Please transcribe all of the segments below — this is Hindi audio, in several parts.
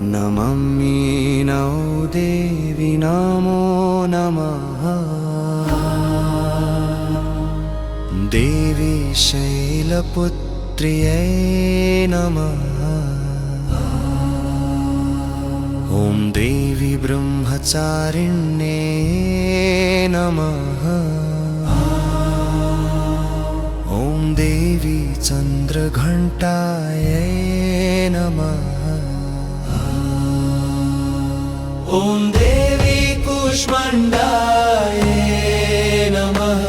नमामि नौ देवी नमो नमः। देवी शैलपुत्र्यै नमः। ॐ देवी ब्रह्मचारिण्ये नमः। ॐ देवी चन्द्रघण्टायै नमः। ॐ देवी कूष्माण्डायै नमः।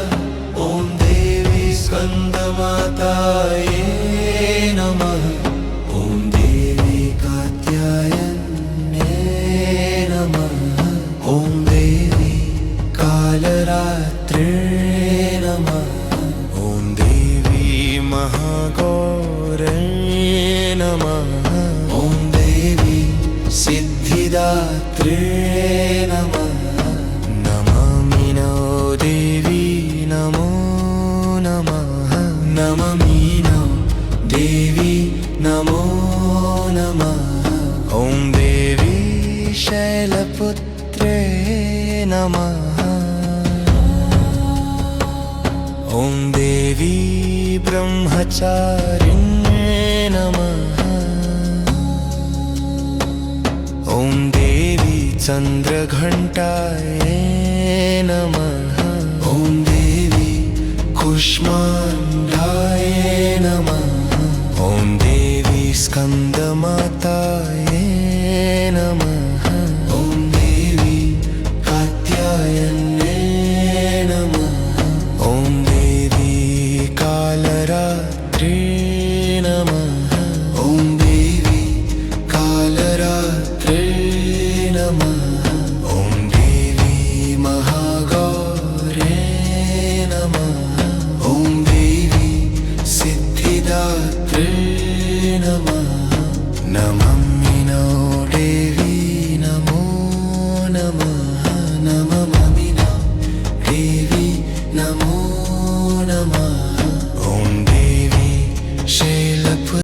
ॐ देवी स्कन्दमातायै नमः। ॐ देवी कात्यायन्यै नमः। ॐ देवी कालरात्रे नमः। ॐ देवी महागौरै नमः। ॐ देवी सिद्धिदात्रे नमः। नमामि नौ देवी नमो नमः। नमामि नौ देवी नमो नमः। ॐ देवी शैलपुत्रे नमः। ॐ देवी ब्रह्मचारिण्ये नमः। ॐ देवी चन्द्रघण्टायै नमः। ॐ देवी कूष्माण्डायै नमः। ॐ देवी स्कन्दमाता